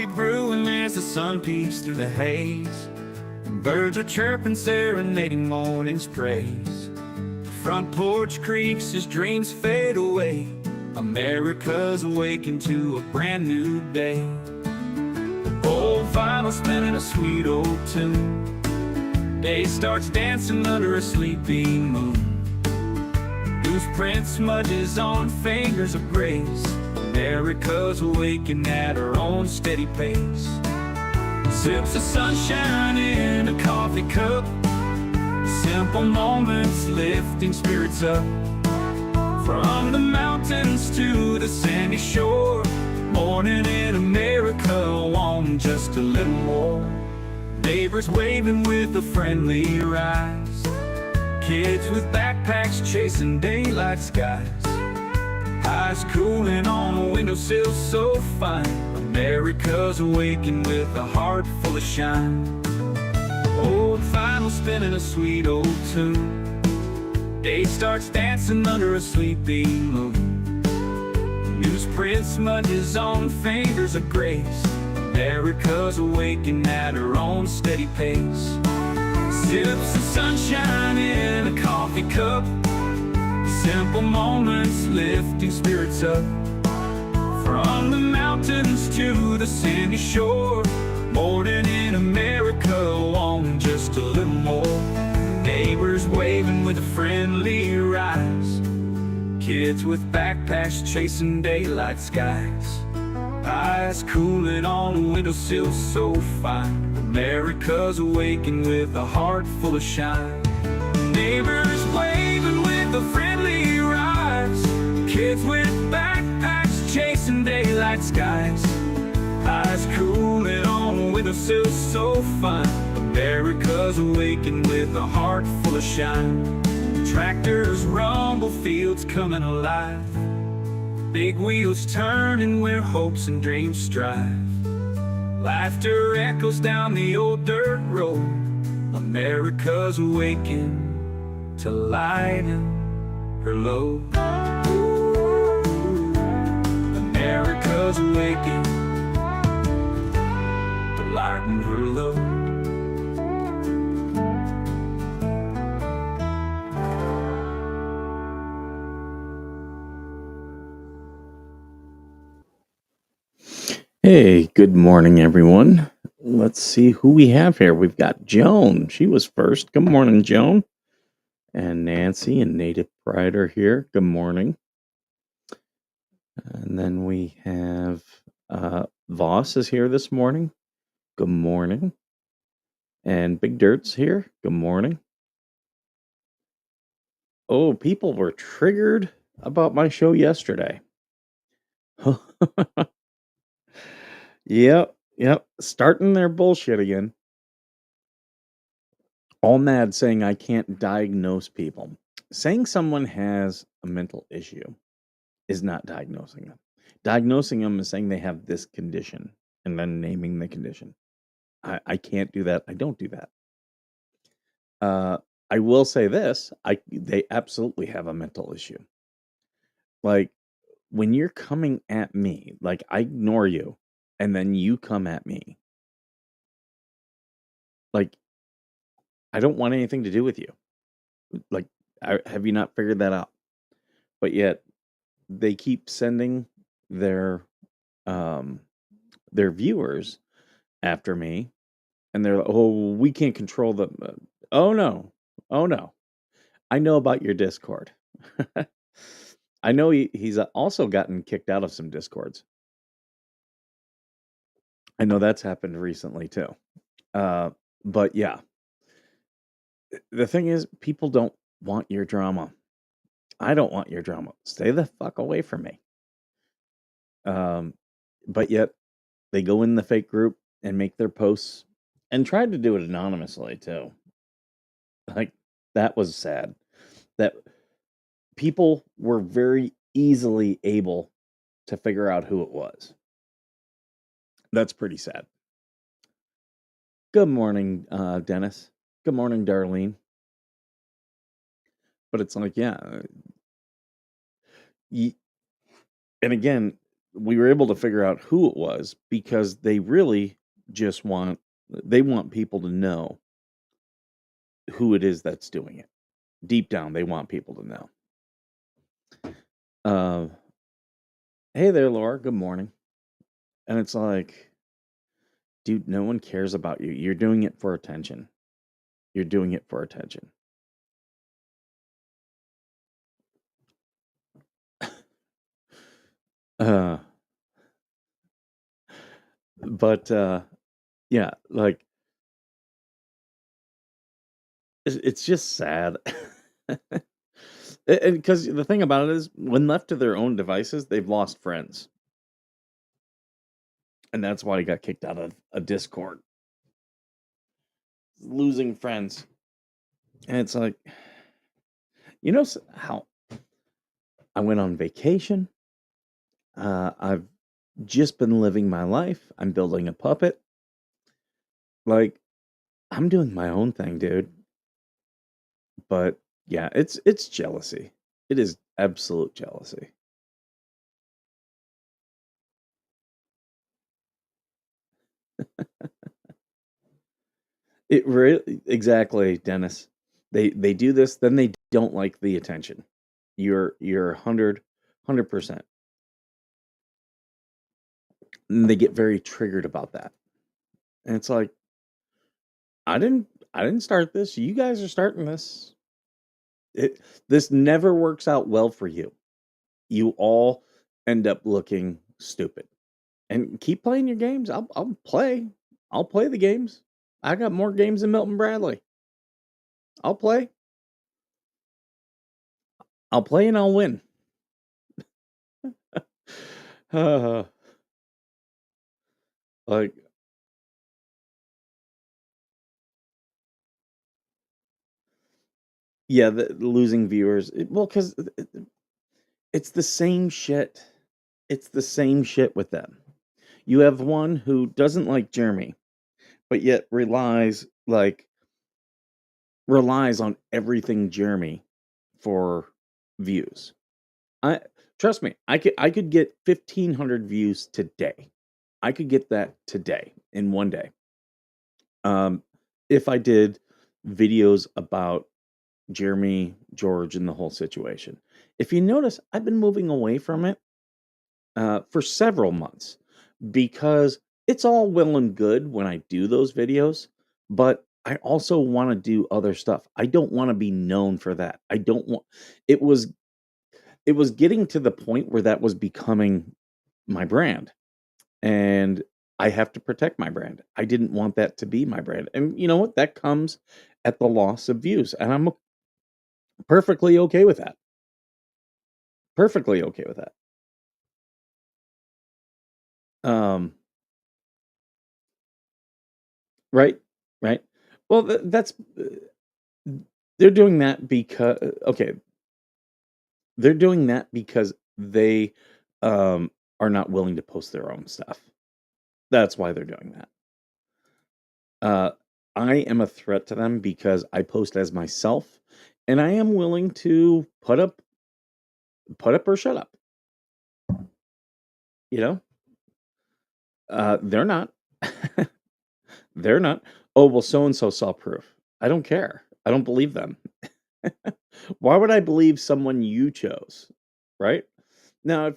coffee brewing as the sun peeks through the haze. Birds are chirping, serenading morning's praise. Front porch creaks as dreams fade away. America's awakened to a brand new day. Old vinyl spinning a sweet old tune. Day starts dancing under a sleepy moon. Loose print smudges on fingers of grace. America's awakened at her own steady pace. Sips of sunshine in a coffee cup. Simple moments lifting spirits up. From the mountains to the sandy shore. Morning in America, want just a little more. Neighbors waving with a friendly rise. Kids with backpacks chasing daylight skies. Eyes cooling on a windowsill so fine. America's awakened with a heart full of shine. Old vinyl spinning a sweet old tune. Day starts dancing under a sleepy moon. Newsprint smudges on fingers of grace. America's awakened at her own steady pace. Sips of sunshine in a coffee cup. Simple moments lifting spirits up. From the mountains to the sandy shore. Morning in America, wanting just a little more. Neighbors waving with a friendly rise. Kids with backpacks chasing daylight skies. Eyes cooling on a windowsill so fine. America's awakened with a heart full of shine. Neighbors waving with a friendly rise. Kids with backpacks chasing daylight skies. Eyes cooling on a windowsill so fine. America's awakened with a heart full of shine. Tractors rumble, fields coming alive. Big wheels turning where hopes and dreams strive. Laughter echoes down the old dirt road. America's awakened to lighten her load. America's awakened to lighten her load. Hey, good morning, everyone. Let's see who we have here. We've got Joan. She was first. Good morning, Joan. And Nancy and Native Pride are here. Good morning. And then we have Voss is here this morning. Good morning. And Big Dirt's here. Good morning. Oh, people were triggered about my show yesterday. Yep. Starting their bullshit again. All mad saying I can't diagnose people. Saying someone has a mental issue is not diagnosing them. Diagnosing them is saying they have this condition and then naming the condition. I can't do that. I don't do that. I will say this. They absolutely have a mental issue. Like, when you're coming at me, like I ignore you, and then you come at me. Like, I don't want anything to do with you. Like, have you not figured that out? But yet, they keep sending their viewers after me, and they're like, "Oh, we can't control them." Oh no, I know about your Discord. I know he's also gotten kicked out of some Discords. I know that's happened recently too. But yeah, the thing is, people don't want your drama. I don't want your drama. Stay the fuck away from me. But yet they go in the fake group and make their posts and tried to do it anonymously too. Like, that was sad. That people were very easily able to figure out who it was. That's pretty sad. Good morning, Dennis. Good morning, Darlene. But it's like, yeah. And again, we were able to figure out who it was because they really just want people to know who it is that's doing it. Deep down, they want people to know. Uh, hey there, Laura. Good morning. And it's like, dude, no one cares about you. You're doing it for attention. You're doing it for attention. Uh, but yeah, like it's just sad. And because the thing about it is, when left to their own devices, they've lost friends, and that's why he got kicked out of a Discord, losing friends. And it's like, how I went on vacation. I've just been living my life. I'm building a puppet. Like, I'm doing my own thing, dude. But yeah, it's jealousy. It is absolute jealousy. It really exactly, Dennis. They do this, then they don't like the attention. You're 100%. And they get very triggered about that. And it's like, I didn't start this. You guys are starting this. This never works out well for you. You all end up looking stupid. And keep playing your games. I'll play. I'll play the games. I got more games than Milton Bradley. I'll play. I'll play and I'll win. Uh, like, yeah, the losing viewers. Well, because it's the same shit. It's the same shit with them. You have one who doesn't like Jeremy, but yet relies on everything Jeremy for views. I trust me, I could get 1,500 views today. I could get that today in one day. Um, if I did videos about Jeremy, George, and the whole situation. If you notice, I've been moving away from it for several months because it's all well and good when I do those videos, but I also want to do other stuff. I don't want to be known for that. I don't want it was it was getting to the point where that was becoming my brand, and I have to protect my brand. I didn't want that to be my brand. And you know what? That comes at the loss of views, and I'm perfectly okay with that. Perfectly okay with that. Um, right, right. Well, that's they're doing that because okay, they're doing that because they are not willing to post their own stuff. That's why they're doing that. Uh, I am a threat to them because I post as myself, and I am willing to put up or shut up. You know, they're not. They're not. Oh well, so and so saw proof. I don't care. I don't believe them. Why would I believe someone you chose? Right? Now,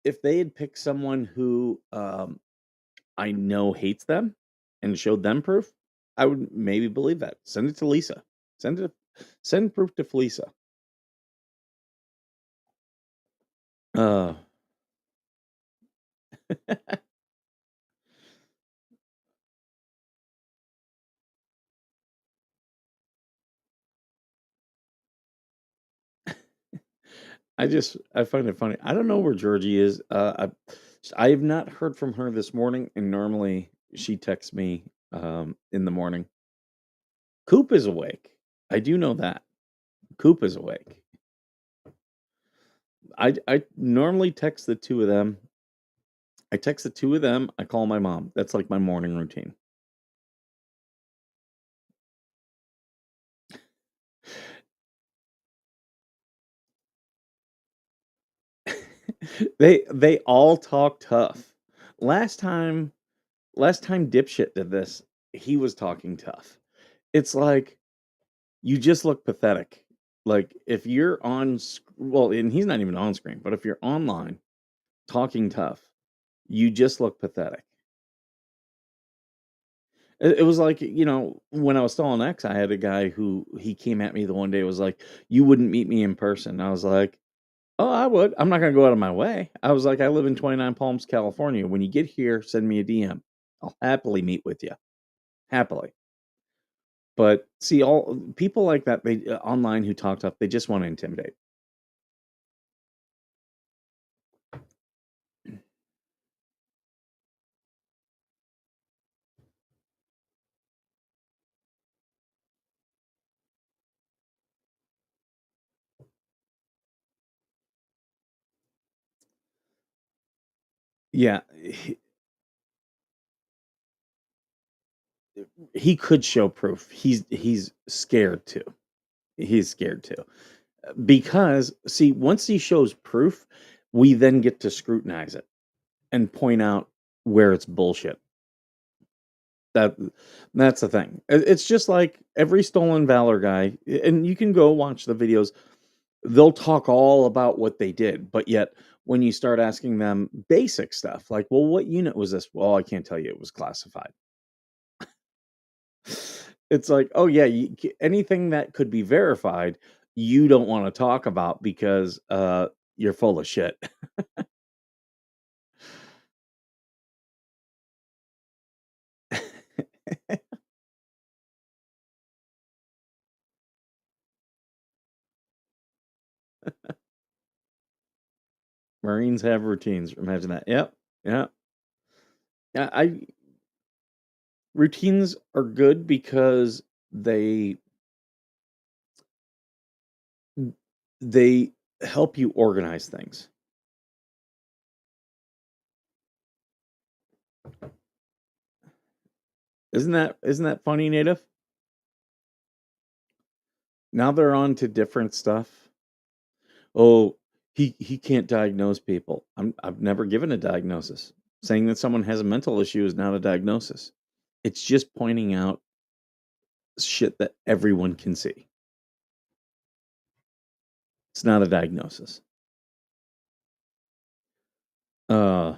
if they had picked someone who I know hates them and showed them proof, I would maybe believe that. Send it to Lisa. Send proof to Felisa. Uh I find it funny. I don't know where Georgie is. I have not heard from her this morning, and normally she texts me in the morning. Coop is awake. I do know that. Coop is awake. I normally text the two of them. I text the two of them. I call my mom. That's like my morning routine. They all talk tough. Last time last time Dipshit did this, he was talking tough. It's like, you just look pathetic. Like, if you're well, and he's not even on screen, but if you're online talking tough, you just look pathetic. It was like, when I was still on X, I had a guy who he came at me the one day, was like, "You wouldn't meet me in person." I was like, "Oh, I would. I'm not gonna go out of my way." I was like, "I live in 29 Palms, California. When you get here, send me a DM. I'll happily meet with you. Happily." But see, all people like that, they online who talk tough, they just want to intimidate. Yeah, he could show proof. He's scared to. He's scared to. Because see, once he shows proof, we then get to scrutinize it and point out where it's bullshit. That that's the thing. It's just like every stolen valor guy, and you can go watch the videos. They'll talk all about what they did, but yet when you start asking them basic stuff like, "Well, what unit was this?" "Well, I can't tell you. It was classified." It's like, "Oh yeah, anything that could be verified, you don't want to talk about because you're full of shit." Marines have routines. Imagine that. Yep. Yeah. Yeah. Routines are good because they they help you organize things. Isn't that funny, Native? Now they're on to different stuff. Oh, he can't diagnose people. I've never given a diagnosis. Saying that someone has a mental issue is not a diagnosis. It's just pointing out shit that everyone can see. It's not a diagnosis. Uh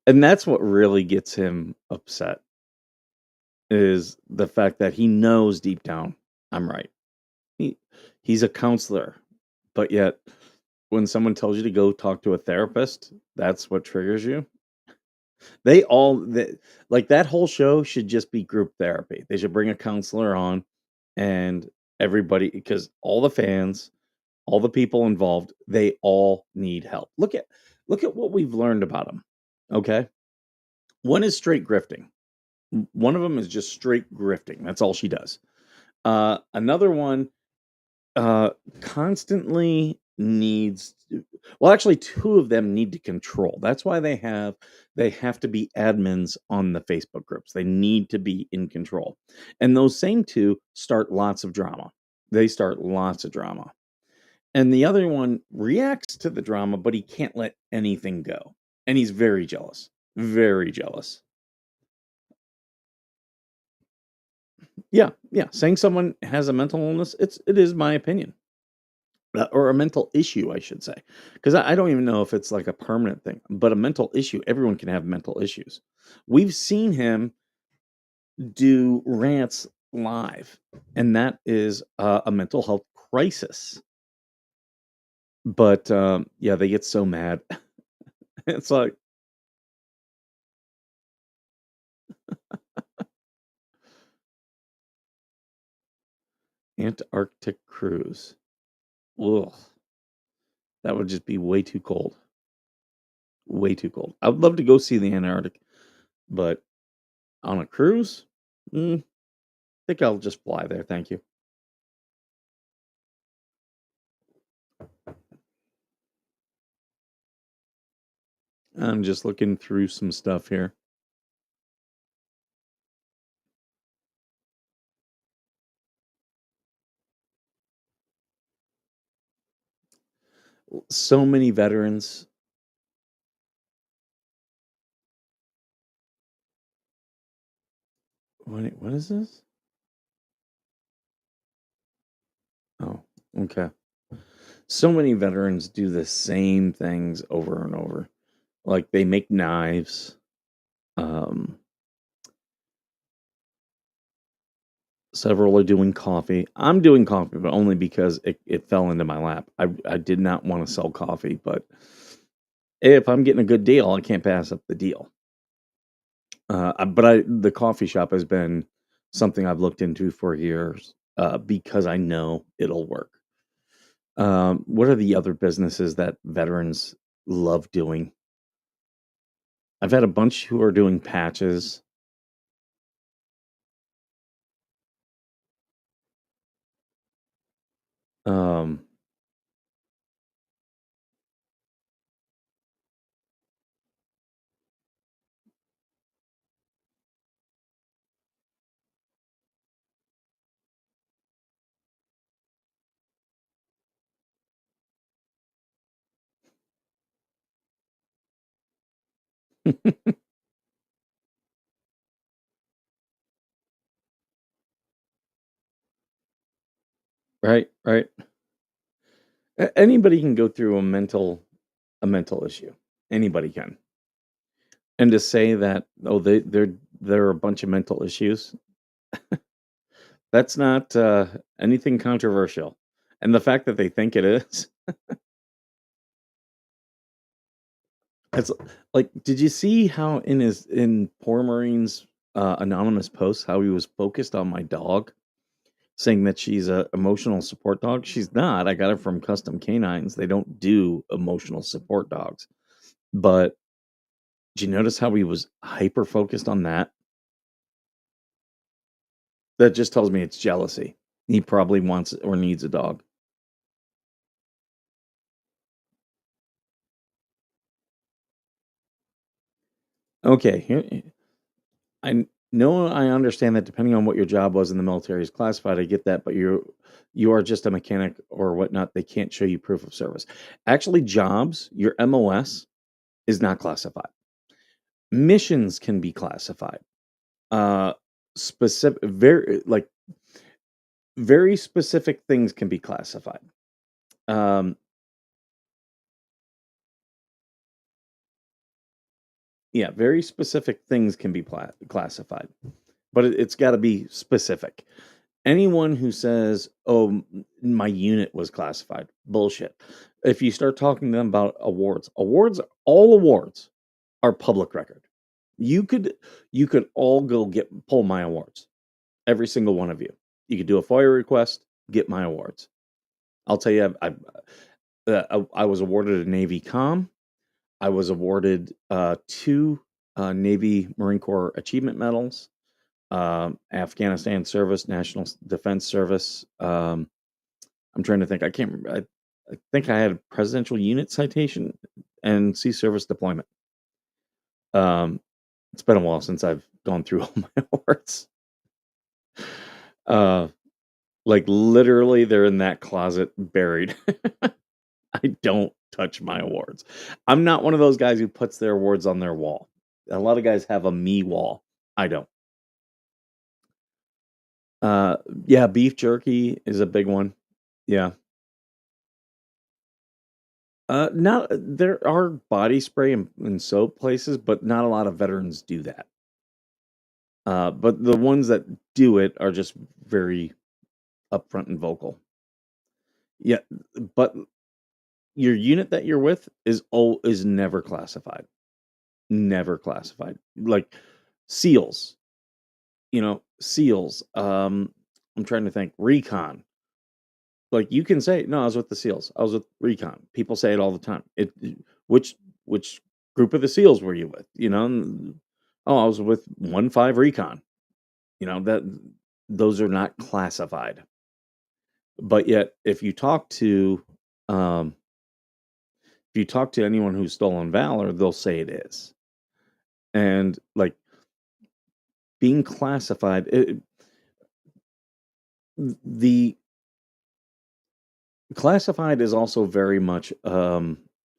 and that's what really gets him upset is the fact that he knows deep down I'm right. He he's a counselor, but yet when someone tells you to go talk to a therapist, that's what triggers you. They all like that whole show should just be group therapy. They should bring a counselor on and everybody because all the fans, all the people involved, they all need help. Look at what we've learned about them. Okay? One is straight grifting. One of them is just straight grifting. That's all she does. Another one Uh, constantly needs well, actually, 2 of them need to control. That's why they have to be admins on the Facebook groups. They need to be in control. And those same 2 start lots of drama. They start lots of drama. And the other one reacts to the drama, but he can't let anything go. And he's very jealous. Very jealous. Yeah, yeah. Saying someone has a mental illness, it is my opinion. Or a mental issue, I should say, because I don't even know if it's like a permanent thing, but a mental issue. Everyone can have mental issues. We've seen him do rants live, and that is a mental health crisis. But yeah, they get so mad. It's like Antarctic cruise. Ugh, that would just be way too cold. Way too cold. I would love to go see the Antarctic, but on a cruise, I think I'll just fly there. Thank you. I'm just looking through some stuff here. So many veterans. What is this? Oh, okay. So many veterans do the same things over and over. Like they make knives. Um, Several are doing coffee. I'm doing coffee, but only because it fell into my lap. I did not want to sell coffee, but if I'm getting a good deal, I can't pass up the deal. But the coffee shop has been something I've looked into for years because I know it'll work. What are the other businesses that veterans love doing? I've had a bunch who are doing patches. Um, right, right. Anybody can go through a mental issue. Anybody can. And to say that, oh, they're a bunch of mental issues, that's not anything controversial. And the fact that they think it is, it's like, did you see how in Poor Marine's anonymous post how he was focused on my dog, saying that she's a emotional support dog? She's not. I got her from Custom Canines. They don't do emotional support dogs. But did you notice how he was hyper focused on that? That just tells me it's jealousy. He probably wants or needs a dog. Okay, know I understand that depending on what your job was in the military is classified. I get that, but you are just a mechanic or whatnot. They can't show you proof of service. Actually, jobs, your MOS is not classified. Missions can be classified. Uh, specific, very specific things can be classified. Um, yeah, very specific things can be classified, but it's got to be specific. Anyone who says, "Oh, my unit was classified," bullshit. If you start talking to them about all awards are public record. You could you could all go pull my awards, every single one of you. You could do a FOIA request, get my awards. I'll tell you, I was awarded a Navy Com. I was awarded two Navy Marine Corps Achievement Medals, Afghanistan service, National Defense Service. I'm trying to think. I can't remember. I think I had a presidential unit citation and sea service deployment. Um, it's been a while since I've gone through all my awards. Uh, like literally, they're in that closet buried. I don't touch my awards. I'm not one of those guys who puts their awards on their wall. A lot of guys have a me wall. I don't. Uh, yeah, beef jerky is a big one. Yeah. Not there are body spray and soap places, but not a lot of veterans do that. But the ones that do it are just very upfront and vocal. Yeah, but your unit that you're with is never classified. Never classified. Like SEALs, SEALs. I'm trying to think. Recon. Like you can say, no, I was with the SEALs. I was with Recon. People say it all the time. Which which group of the SEALs were you with? Oh, I was with 1-5 Recon. That those are not classified. But yet, um, if you talk to anyone who's stolen valor, they'll say it is. And like being classified, the Classified is also very much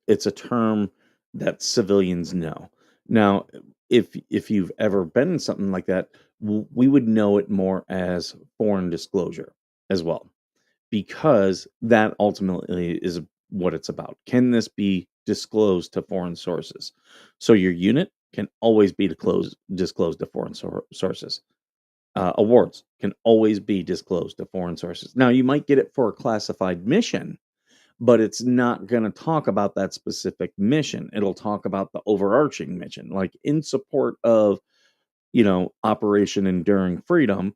it's a term that civilians know. Now, if you've ever been in something like that, we would know it more as foreign disclosure as well, because that ultimately is what it's about. Can this be disclosed to foreign sources? So your unit can always be disclosed to foreign sources. Awards can always be disclosed to foreign sources. Now, you might get it for a classified mission, but it's not going to talk about that specific mission. It'll talk about the overarching mission, like in support of, Operation Enduring Freedom.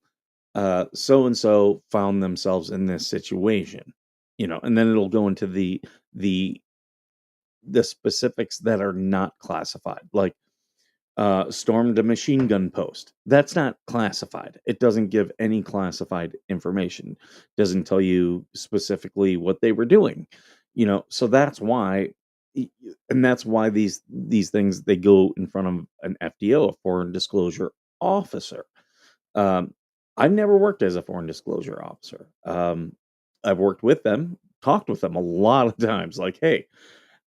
So and so found themselves in this situation, and then it'll go into the the specifics that are not classified, like stormed a machine gun post. That's not classified. It doesn't give any classified information. Doesn't tell you specifically what they were doing. So that's why, and that's why these things they go in front of an FDO, a foreign disclosure officer. Um, I've never worked as a foreign disclosure officer. I've worked with them, talked with them a lot of times. Like, hey,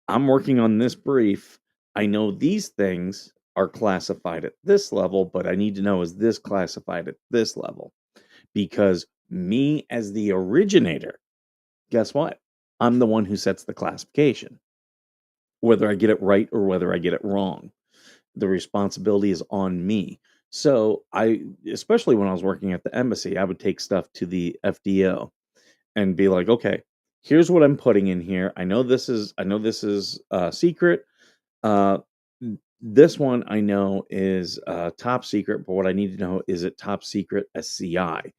I'm working on this brief. I know these things are classified at this level, but I need to know, is this classified at this level? Because me as the originator, guess what? I'm the one who sets the classification, whether I get it right or whether I get it wrong. The responsibility is on me. So especially when I was working at the embassy, I would take stuff to the FDO and be like, okay, here's what I'm putting in here. I know this is secret. Uh, this one I know is top secret, but what I need to know is it top secret SCI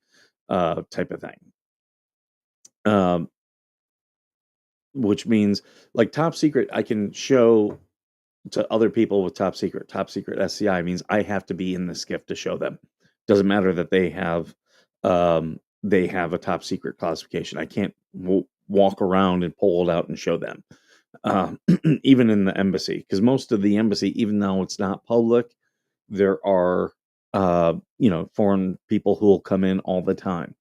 type of thing. Um, which means like top secret, I can show to other people with top secret. Top secret SCI means I have to be in the skiff to show them. Doesn't matter that they have a top secret classification. I can't walk around and pull it out and show them. Even in the embassy, because most of the embassy, even though it's not public, there are foreign people who will come in all the time.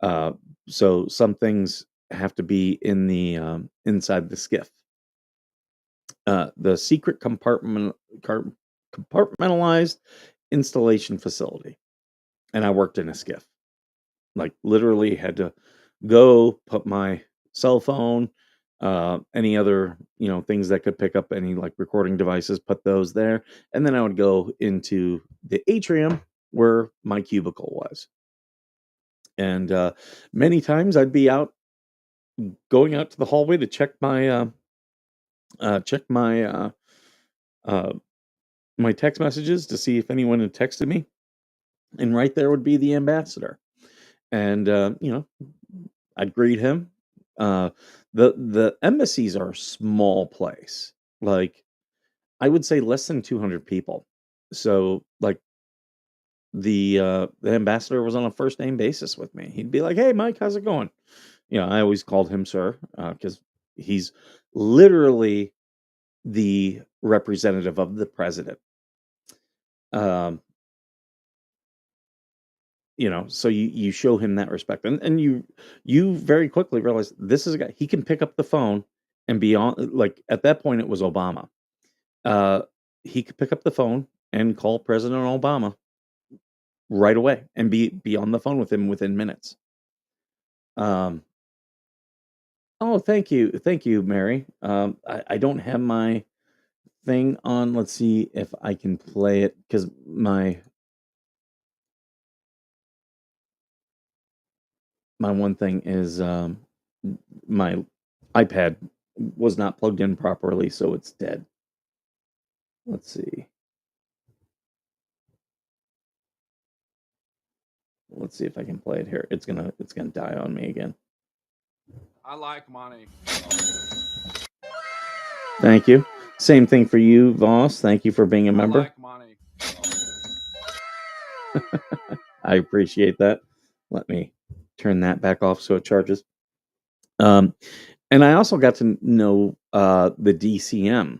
Uh, so some things have to be in the inside the skiff. The secret compartmentalized installation facility, and I worked in a skiff. Like literally had to go put my cell phone, any other things that could pick up any like recording devices, put those there, and then I would go into the atrium where my cubicle was. And many times I'd be out going out to the hallway to check uh, my text messages to see if anyone had texted me, and right there would be the ambassador. And I'd greet him. Uh, the embassies are a small place, like I would say less than 200 people. So like the ambassador was on a first name basis with me. He'd be like, "Hey, Mike, how's it going?" I always called him sir because he's literally the representative of the president. Um, so you show him that respect, and you very quickly realize this is a guy, he can pick up the phone and be on, like at that point it was Obama. uh he could pick up the phone and call President Obama right away and be on the phone with him within minutes. um oh, thank you, Mary. I don't have my thing on. Let's see if I can play it, because my one thing is my iPad was not plugged in properly, so it's dead. Let's see. Let's see if I can play it here. It's gonna die on me again. I like money. Thank you. Same thing for you, Voss. Thank you for being a I member. like money. I appreciate that. Let me turn that back off so it charges. Um, and I also got to know the DCM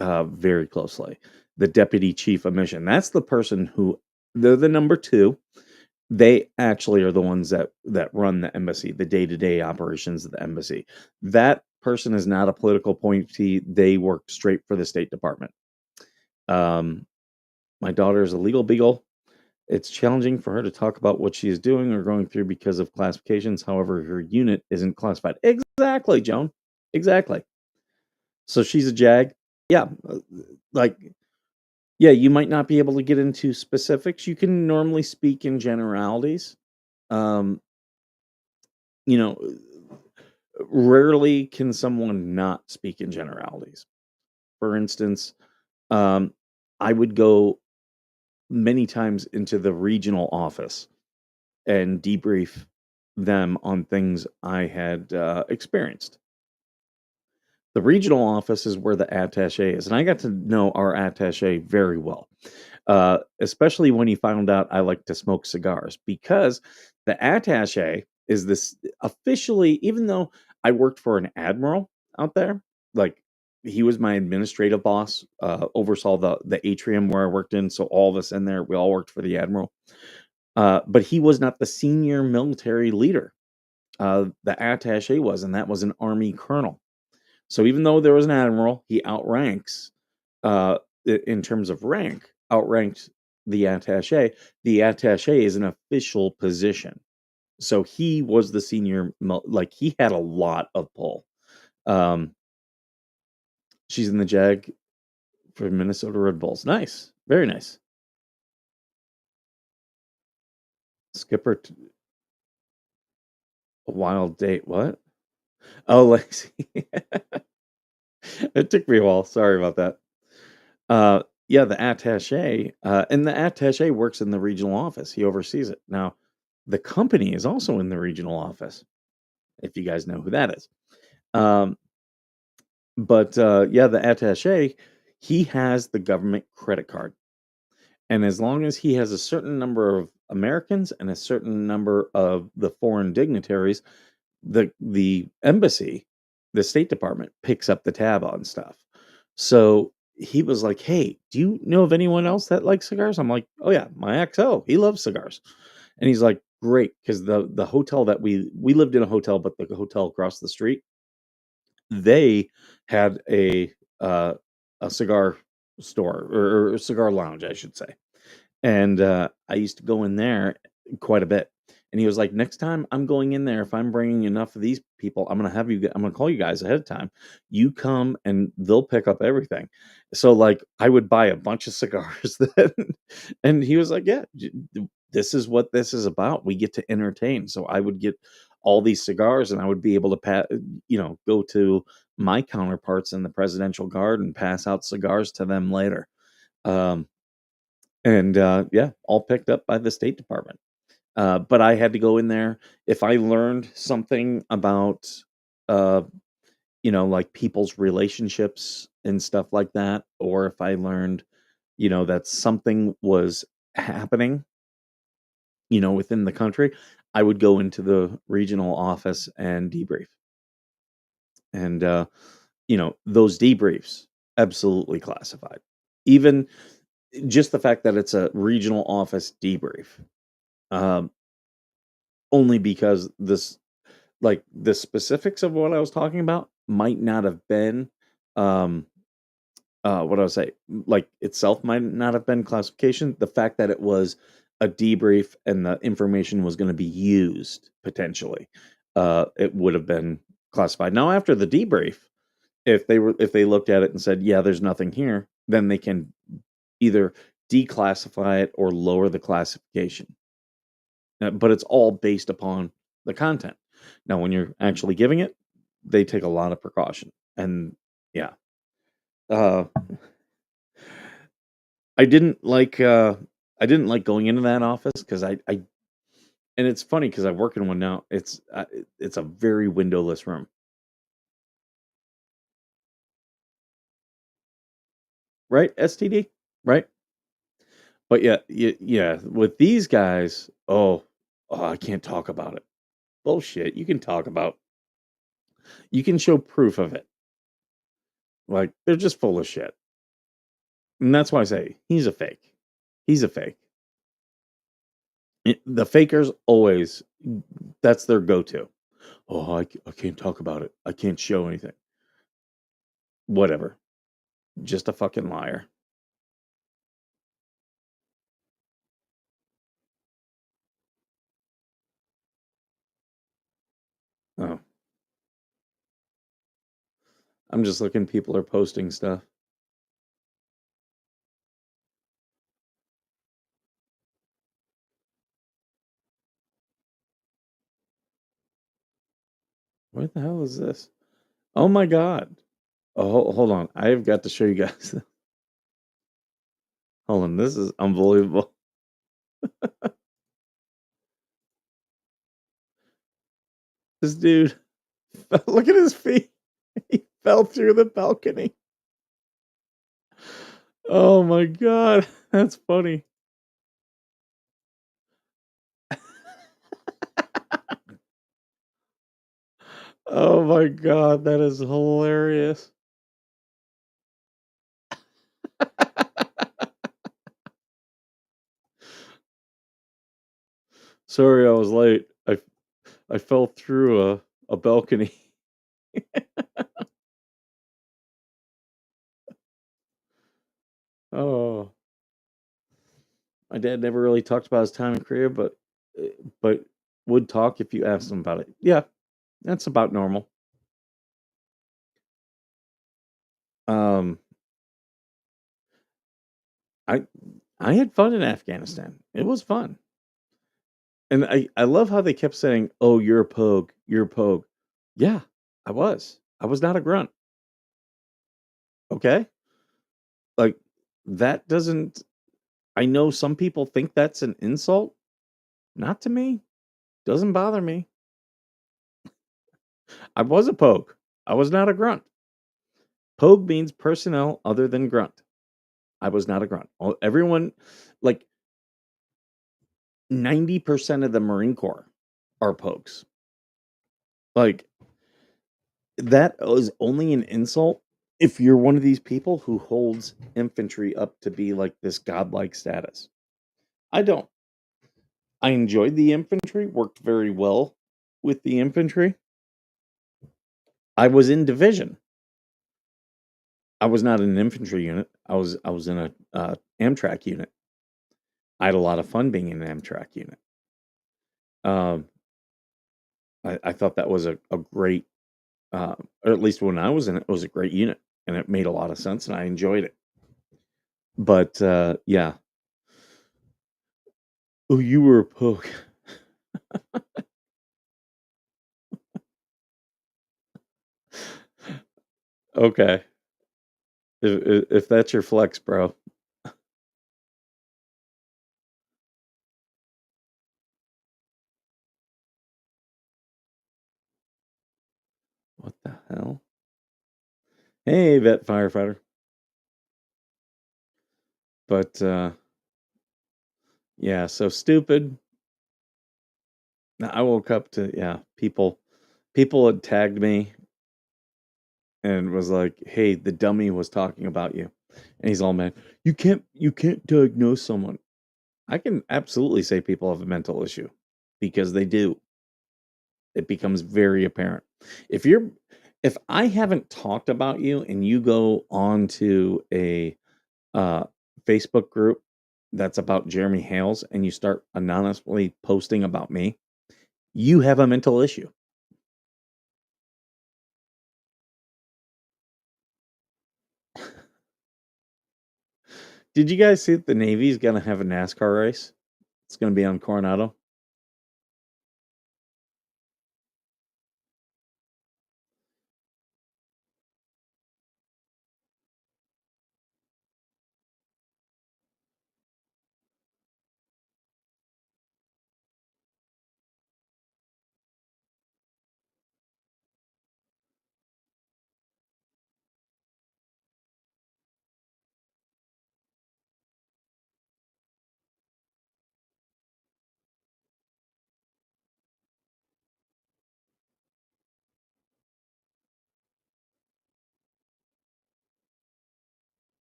very closely, the Deputy Chief of Mission. That's the person who, they're the number two. They actually are the ones that run the embassy, the day-to-day operations of the embassy. That person is not a political appointee. They work straight for the State Department. Um, my daughter is a legal beagle. It's challenging for her to talk about what she is doing or going through because of classifications. However, her unit isn't classified. Exactly, Joan. Exactly. So she's a JAG. Yeah, like yeah, you might not be able to get into specifics. You can normally speak in generalities. Um, you know, rarely can someone not speak in generalities. For instance, um, I would go many times into the regional office and debrief them on things I had experienced. The regional office is where the attaché is, and I got to know our attaché very well, especially when he found out I like to smoke cigars because the attaché is this officially, even though I worked for an admiral out there, like he was my administrative boss, oversaw the atrium where I worked in, so all of us in there, we all worked for the admiral. But he was not the senior military leader. The attaché was, and that was an army colonel. So even though there was an admiral, he outranks, in terms of rank, outranked the attaché. The attaché is an official position. So he was the senior, like he had a lot of pull. Um, she's in the JAG for Minnesota Red Bulls. Nice, very nice. Skipper, a wild date. What? Oh, Lexi. It took me a while. Sorry about that. Yeah, the attaché, and the attaché works in the regional office. He oversees it. Now, the company is also in the regional office, if you guys know who that is. Um, but yeah, the attaché, he has the government credit card. And as long as he has a certain number of Americans and a certain number of the foreign dignitaries, the embassy, the State Department picks up the tab on stuff. So he was like, "Hey, do you know of anyone else that likes cigars?" I'm like, "Oh yeah, my XO, he loves cigars." And he's like, "Great," because the hotel that we lived in a hotel, but the hotel across the street, they had uh, a cigar store or a cigar lounge, I should say. And I used to go in there quite a bit. And he was like, "Next time I'm going in there, if I'm bringing enough of these people, I'm gonna call you guys ahead of time. You come and they'll pick up everything." So like, I would buy a bunch of cigars then, and he was like, "Yeah, this is what this is about. We get to entertain." So I would get all these cigars, and I would be able to go to my counterparts in the Presidential Guard and pass out cigars to them later. Um, and yeah, all picked up by the State Department. But I had to go in there if I learned something about, uh, like people's relationships and stuff like that, or if I learned, that something was happening, within the country, I would go into the regional office and debrief. And, those debriefs, absolutely classified. Even just the fact that it's a regional office debrief. Um, Only because the specifics of what I was talking about might not have been, um, what I would say, like itself might not have been classification. The fact that it was a debrief and the information was going to be used potentially, it would have been classified. Now, after the debrief, if they looked at it and said, "Yeah, there's nothing here," then they can either declassify it or lower the classification. But it's all based upon the content. Now, when you're actually giving it, they take a lot of precaution. And yeah, uh, I didn't like I didn't like going into that office because I and it's funny because I work in one now. It's a very windowless room, right? STD, right? But yeah, yeah. With these guys, I can't talk about it. Bullshit. You can talk about. You can show proof of it. Like they're just full of shit. And that's why I say he's a fake. He's a fake. The fakers always, that's their go-to. Oh, I can't talk about it. I can't show anything. Whatever. Just a fucking liar. Oh, I'm just looking. People are posting stuff. What the hell is this? Oh my God. Oh, hold on. I've got to show you guys. Hold on. This is unbelievable. This dude, look at his feet. He fell through the balcony. Oh my God. That's funny. Oh my God. That is hilarious. Sorry I was late. I fell through a balcony. Oh, my dad never really talked about his time in Korea, but would talk if you asked him about it. Yeah, that's about normal. Um, I I had fun in Afghanistan. It was fun, and I love how they kept saying, "Oh, you're a pogue. You're a pogue." Yeah, I was. I was not a grunt. Okay, like that doesn't. I know some people think that's an insult. Not to me. Doesn't bother me. I was a pogue. I was not a grunt. Pogue means personnel other than grunt. I was not a grunt. Everyone, like 90% of the Marine Corps are pogues. Like that is only an insult if you're one of these people who holds infantry up to be like this godlike status. I don't. I enjoyed the infantry, worked very well with the infantry. I was in division. I was not in an infantry unit. I was in a Amtrak unit. I had a lot of fun being in an Amtrak unit. Um, I thought that was a great, or at least when I was in it, it was a great unit, and it made a lot of sense, and I enjoyed it. But yeah, oh, you were a poke. Okay, if that's your flex, bro. What the hell? Hey, vet firefighter. But yeah, so stupid. Now, I woke up to yeah, people had tagged me and was like, "Hey, the dummy was talking about you," and he's all mad. You can't diagnose someone. I can absolutely say people have a mental issue because they do. It becomes very apparent. If you're if I haven't talked about you and you go on to a uh, Facebook group that's about Jeremy Hales and you start anonymously posting about me, you have a mental issue. Did you guys see that the Navy's gonna have a NASCAR race? It's gonna be on Coronado.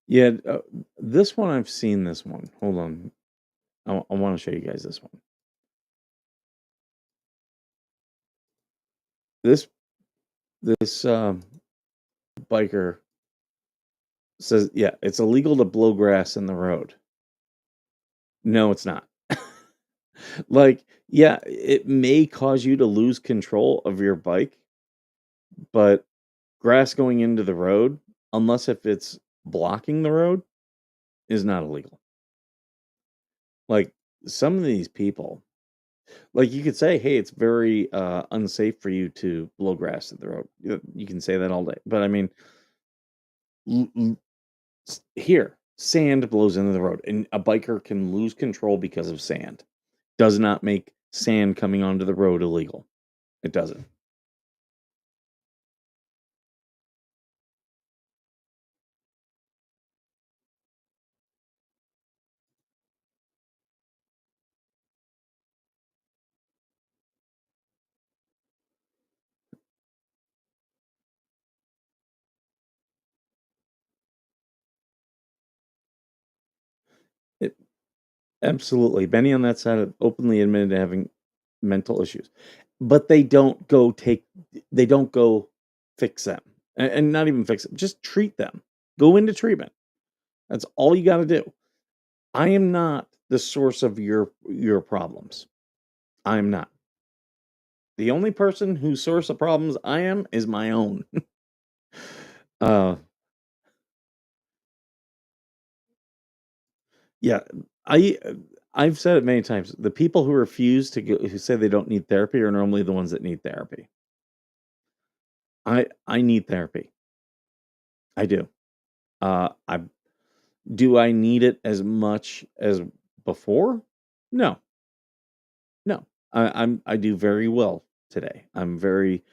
Yeah, this one I've seen this one. Hold on. I want to show you guys this one. This this biker says, yeah, it's illegal to blow grass in the road. No, it's not. Like, yeah, it may cause you to lose control of your bike, but grass going into the road, unless if it's blocking the road, is not illegal. Like some of these people, like you could say, hey, it's very unsafe for you to blow grass in the road. You can say that all day, but I mean, l- l- here, sand blows into the road, and a biker can lose control because of sand. Does not make sand coming onto the road illegal. It doesn't. It absolutely. Benny on that side openly admitted to having mental issues, but they don't go fix them, and not even fix them. Just treat them. Go into treatment. That's all you got to do. I am not the source of your problems. I am not. The only person whose source of problems I am is my own. uh, yeah, I I've said it many times. The people who refuse to go, who say they don't need therapy, are normally the ones that need therapy. I need therapy. I do. I do I need it as much as before? No, no. I do very well today. I'm very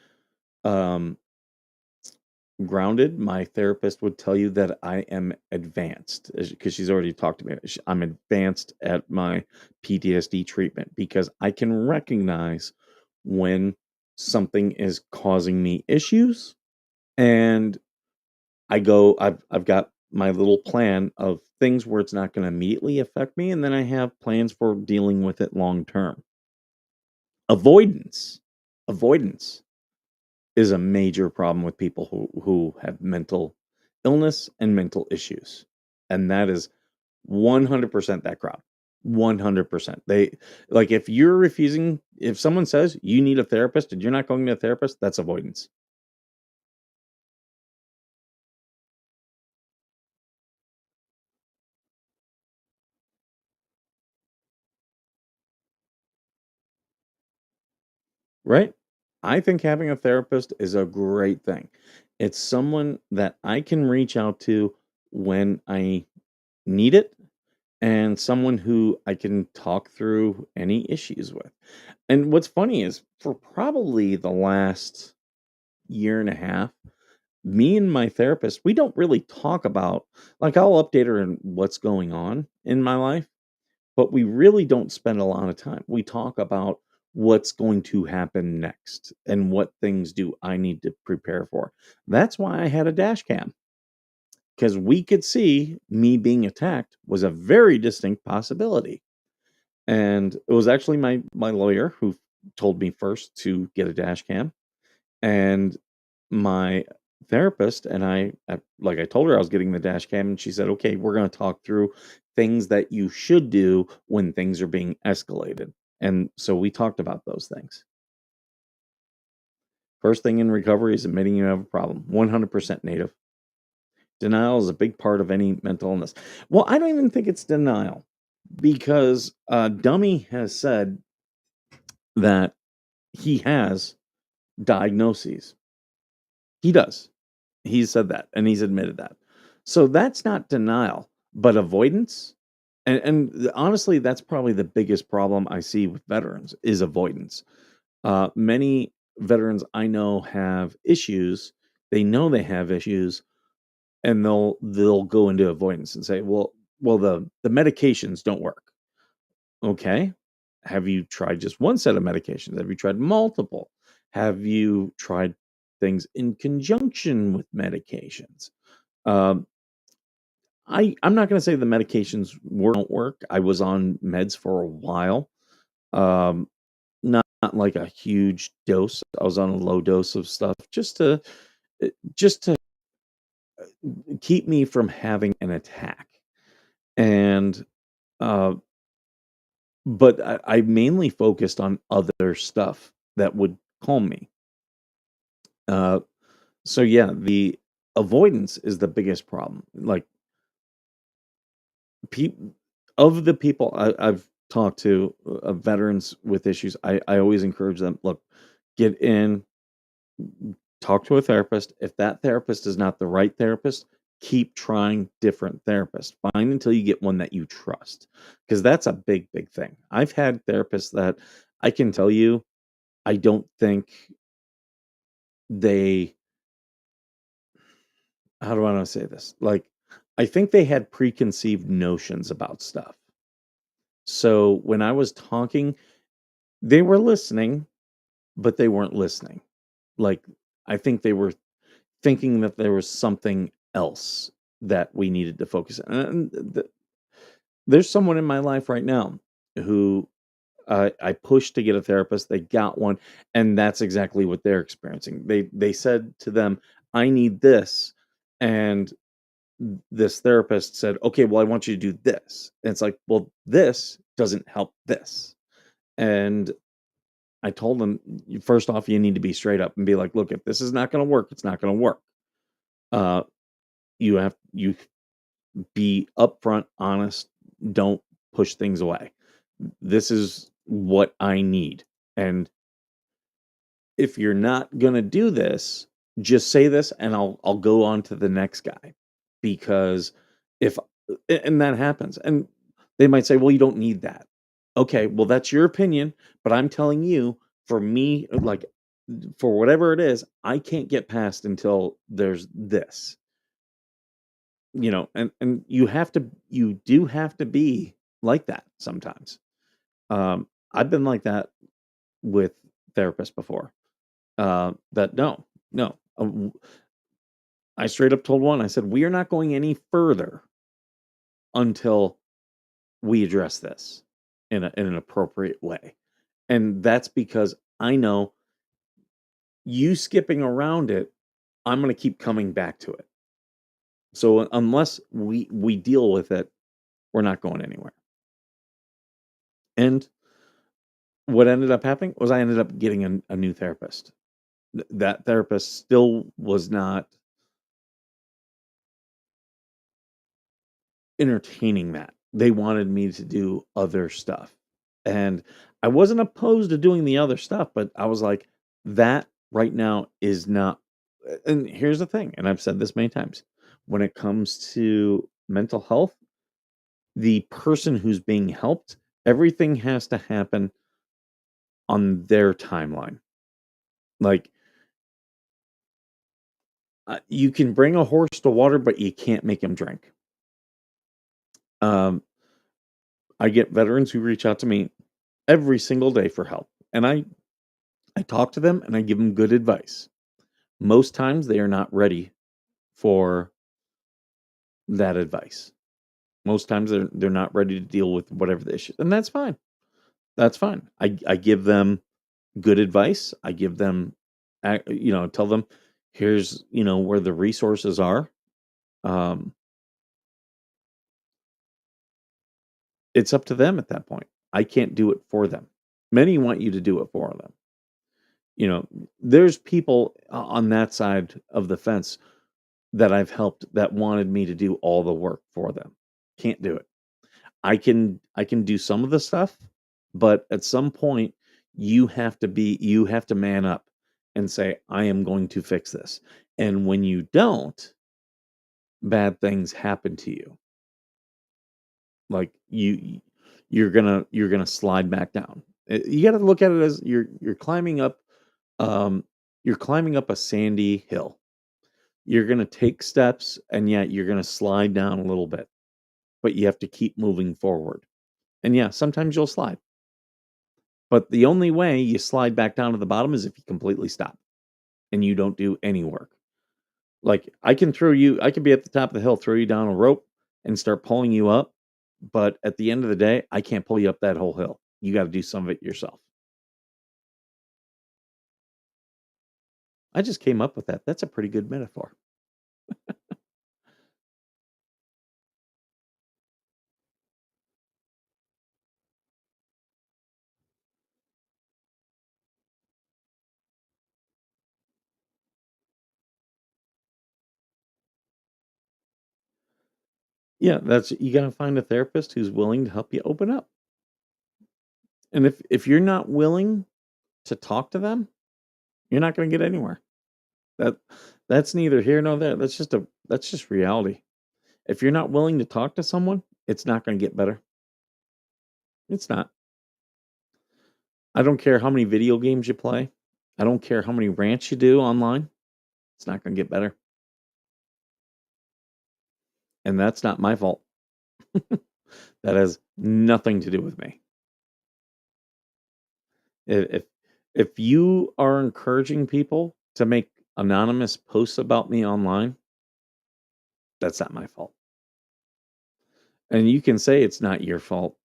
um grounded. My therapist would tell you that I am advanced because she's already talked to me. I'm advanced at my PTSD treatment because I can recognize when something is causing me issues, and I've got my little plan of things where it's not going to immediately affect me, and then I have plans for dealing with it long term. Avoidance. Avoidance is a major problem with people who have mental illness and mental issues. And that is 100% that crowd. 100%. They like if you're refusing, if someone says you need a therapist and you're not going to a therapist, that's avoidance. Right? I think having a therapist is a great thing. It's someone that I can reach out to when I need it, and someone who I can talk through any issues with. And what's funny is for probably the last year and a half, me and my therapist, we don't really talk about, like, I'll update her on what's going on in my life, but we really don't spend a lot of time. We talk about what's going to happen next and what things do I need to prepare for. That's why I had a dash cam, because we could see me being attacked was a very distinct possibility. And it was actually my lawyer who told me first to get a dash cam, and my therapist and like I told her I was getting the dash cam, and she said, "Okay, we're going to talk through things that you should do when things are being escalated." And so we talked about those things. First thing in recovery is admitting you have a problem. 100% native. Denial is a big part of any mental illness. Well, I don't even think it's denial, because Dummy has said that he has diagnoses. He does. He's said that, and he's admitted that. So that's not denial, but avoidance. And honestly, that's probably the biggest problem I see with veterans is avoidance. Many veterans I know have issues. They know they have issues, and they'll go into avoidance and say, well, the medications don't work. Okay. Have you tried just one set of medications? Have you tried multiple? Have you tried things in conjunction with medications? Um, I'm not going to say the medications don't work. I was on meds for a while. Um, not like a huge dose. I was on a low dose of stuff just to keep me from having an attack. And uh, but I mainly focused on other stuff that would calm me. Uh, so yeah, the avoidance is the biggest problem. Like people of the people I've talked to, veterans with issues, I always encourage them, look, get in, talk to a therapist. If that therapist is not the right therapist, keep trying different therapists. Find until you get one that you trust, because that's a big, big thing. I've had therapists that I can tell you, I don't think they, how do I want to say this? Like, I think they had preconceived notions about stuff. So when I was talking, they were listening, but they weren't listening. Like, I think they were thinking that there was something else that we needed to focus on. There's someone in my life right now who I pushed to get a therapist. They got one, and that's exactly what they're experiencing. They said to them, "I need this," and this therapist said, "Okay, well, I want you to do this." And it's like, "Well, this doesn't help this." And I told them, first off, you need to be straight up and be like, "Look, if this is not going to work, it's not going to work." Uh, you be upfront, honest. Don't push things away. This is what I need, and if you're not gonna do this, just say this, and I'll go on to the next guy, because if and that happens, and they might say, "Well, you don't need that." Okay, well, that's your opinion, but I'm telling you, for me, like, for whatever it is, I can't get past until there's this. And you do have to be like that sometimes. I've been like that with therapists before. That no. I straight up told one, I said, "We are not going any further until we address this in an appropriate way." And that's because I know you skipping around it, I'm going to keep coming back to it. So unless we deal with it, we're not going anywhere. And what ended up happening was I ended up getting a new therapist. That therapist still was not entertaining that. They wanted me to do other stuff. And I wasn't opposed to doing the other stuff, but I was like, that right now is not. And here's the thing, and I've said this many times, when it comes to mental health, the person who's being helped, everything has to happen on their timeline. Like, you can bring a horse to water, but you can't make him drink. Um, I get veterans who reach out to me every single day for help, and I talk to them and I give them good advice. Most times they are not ready for that advice. Most times they're not ready to deal with whatever the issue, and that's fine. That's fine. I give them good advice. I give them, tell them, here's where the resources are. Um, it's up to them at that point. I can't do it for them. Many want you to do it for them. There's people on that side of the fence that I've helped that wanted me to do all the work for them. Can't do it. I can do some of the stuff, but at some point you have to man up and say, I am going to fix this. And when you don't, bad things happen to you. Like you're gonna slide back down. You got to look at it as um you're climbing up a sandy hill. You're gonna take steps, and yet you're gonna slide down a little bit, but you have to keep moving forward. And yeah, sometimes you'll slide. But the only way you slide back down to the bottom is if you completely stop and you don't do any work. Like, I can be at the top of the hill, throw you down a rope, and start pulling you up. But at the end of the day, I can't pull you up that whole hill. You got to do some of it yourself. I just came up with that. That's a pretty good metaphor. Yeah, that's you got to find a therapist who's willing to help you open up. And if you're not willing to talk to them, you're not going to get anywhere. That that's neither here nor there. That's just reality. If you're not willing to talk to someone, it's not going to get better. It's not. I don't care how many video games you play. I don't care how many rants you do online. It's not going to get better. And that's not my fault. That has nothing to do with me. If if you are encouraging people to make anonymous posts about me online, that's not my fault. And you can say it's not your fault,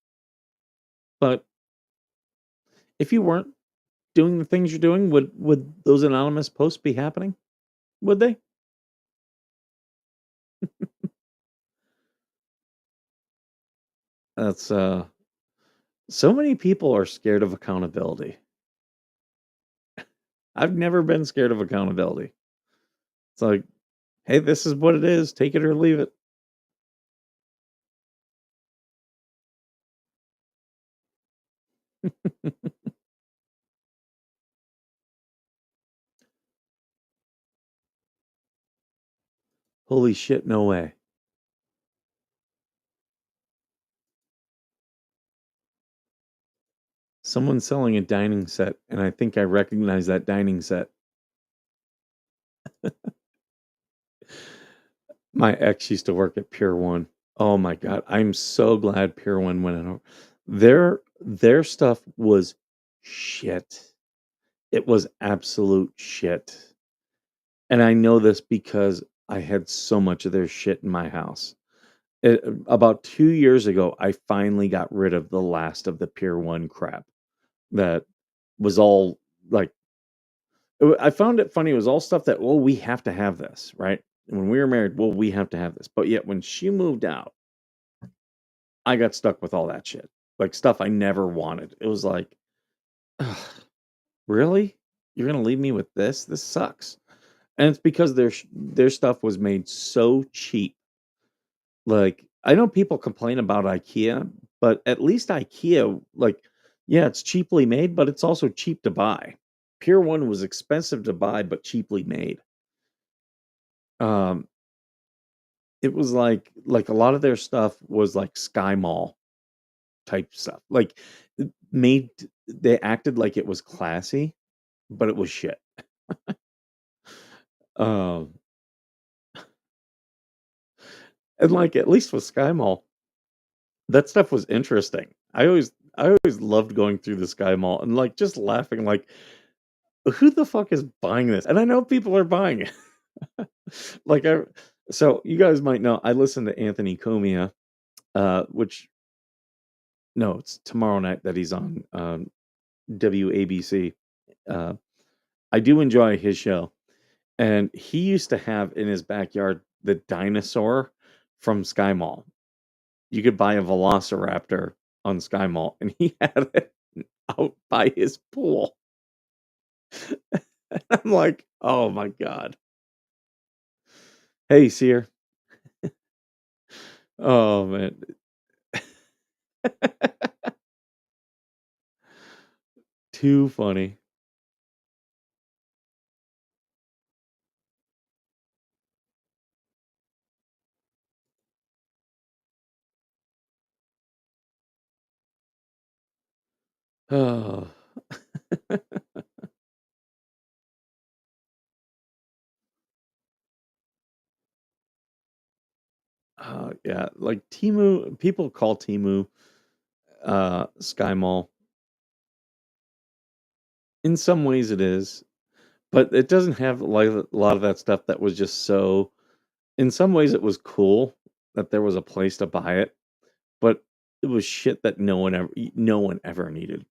but if you weren't doing the things you're doing, would those anonymous posts be happening? Would they? That's so many people are scared of accountability. I've never been scared of accountability. It's like, hey, this is what it is. Take it or leave it. Holy shit, no way. Someone's selling a dining set, and I think I recognize that dining set. My ex used to work at Pier 1. Oh my god, I'm so glad Pier 1 went over. Their stuff was shit. It was absolute shit. And I know this because I had so much of their shit in my house. About 2 years ago, I finally got rid of the last of the Pier 1 crap that was all like I found it funny. It was all stuff that, well, we have to have this, right? And when we were married, well, we have to have this. But yet, when she moved out, I got stuck with all that shit, like stuff I never wanted. It was like, ugh, really? You're gonna leave me with this? This sucks. And it's because their stuff was made so cheap. Like I know people complain about IKEA, but at least IKEA, like, yeah, it's cheaply made, but it's also cheap to buy. Pier 1 was expensive to buy, but cheaply made. Um, it was like a lot of their stuff was like Sky Mall type stuff. Like made they acted like it was classy, but it was shit. Um, and like at least with Sky Mall, that stuff was interesting. I always loved going through the Sky Mall and like just laughing like who the fuck is buying this? And I know people are buying it. like I so you guys might know I listen to Anthony Comia, which no, it's tomorrow night that he's on WABC. Uh, I do enjoy his show. And he used to have in his backyard the dinosaur from Sky Mall. You could buy a velociraptor on Sky Mall, and he had it out by his pool. And I'm like, oh my God. Hey, Seer. Oh, man. Too funny. Oh. Yeah, like Timu, people call Timu Sky Mall. In some ways it is, but it doesn't have like a lot of that stuff that was just so in some ways it was cool that there was a place to buy it, but it was shit that no one ever needed.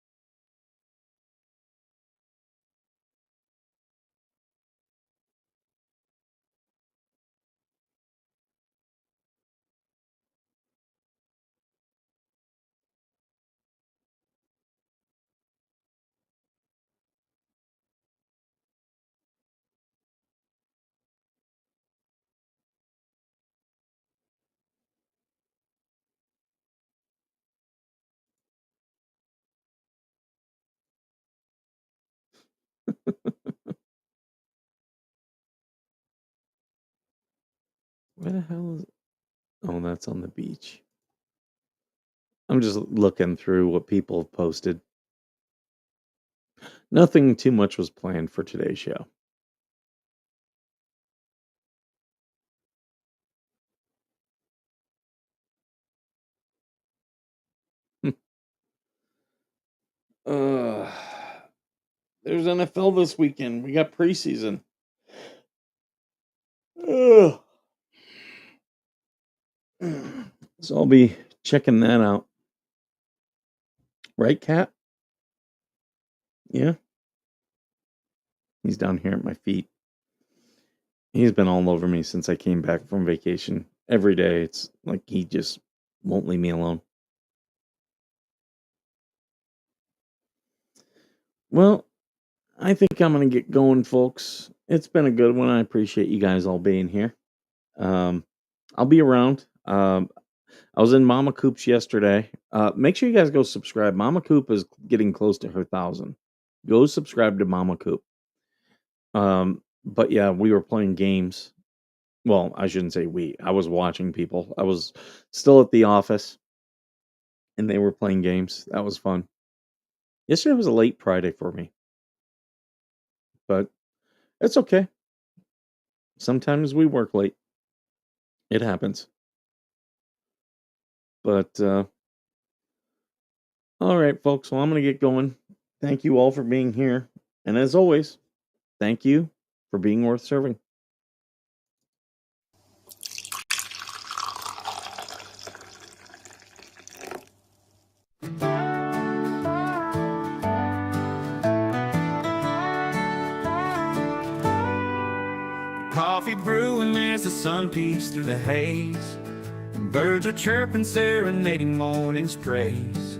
Where the hell is? Oh, that's on the beach. I'm just looking through what people have posted. Nothing too much was planned for today's show. uh, there's NFL this weekend. We got preseason. Ugh. So I'll be checking that out. Right, Cat? Yeah. He's down here at my feet. He's been all over me since I came back from vacation. Every day, it's like he just won't leave me alone. Well, I think I'm going to get going, folks. It's been a good one. I appreciate you guys all being here. I'll be around. I was in Mama Coop's yesterday. Make sure you guys go subscribe. Mama Coop is getting close to her 1,000. Go subscribe to Mama Coop. But yeah, we were playing games. Well, I shouldn't say we. I was watching people. I was still at the office, and they were playing games. That was fun. Yesterday was a late Friday for me, but it's okay. Sometimes we work late. It happens. But all right, folks. Well, I'm going to get going. Thank you all for being here. And as always, thank you for being worth serving. Coffee brewing as the sun peeks through the haze. Birds are chirping, serenading morning's praise.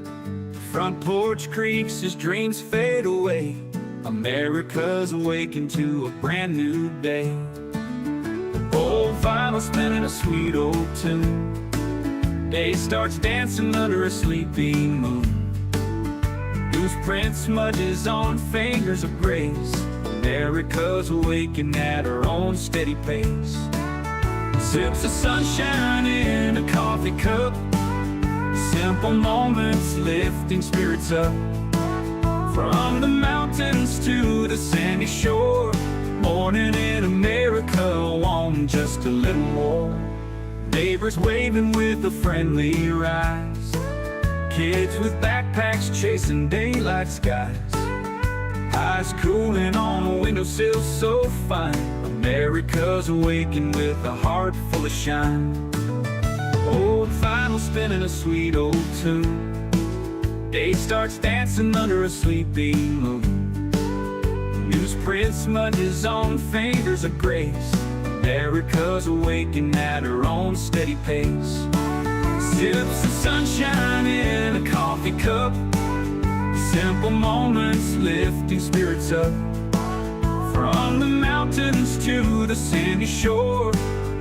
Front porch creaks as dreams fade away. America's awakened to a brand new day. Old vinyl spinning a sweet old tune. Day starts dancing under a sleeping moon. Loose print smudges on fingers of grace. America's awakened at her own steady pace. Sips of sunshine in a coffee cup. Simple moments lifting spirits up. From the mountains to the sandy shore. Morning in America, want just a little more. Neighbors waving with a friendly rise. Kids with backpacks chasing daylight skies. Eyes cooling on a windowsill so fine. America's awakened with a heart full of shine. Old vinyl spinning a sweet old tune. Day starts dancing under a sleeping moon. Newsprint smudges on fingers of grace. America's awakened at her own steady pace. Sips of sunshine in a coffee cup. Simple moments lifting spirits up. From the mountains to the sandy shore.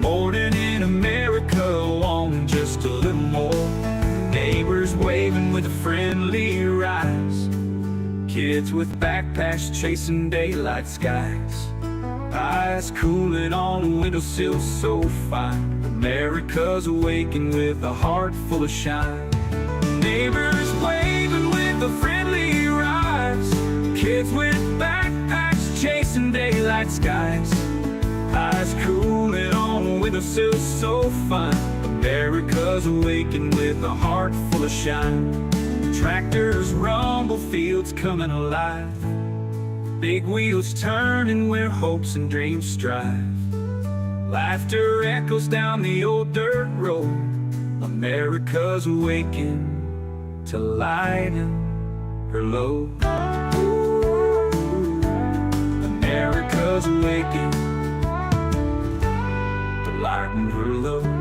Morning in America, want just a little more. Neighbors waving with a friendly rise. Kids with backpacks chasing daylight skies. Eyes cooling on a windowsill so fine. America's awakened with a heart full of shine. Neighbors waving with a friendly rise. Kids with backpacks chasing daylight skies. Eyes cooling on a windowsill so fine. America's awakened with a heart full of shine. Tractors rumble, fields coming alive. Big wheels turning where hopes and dreams strive. Laughter echoes down the old dirt road. America's awaking to lighten her load. America's awaking to lighten her load.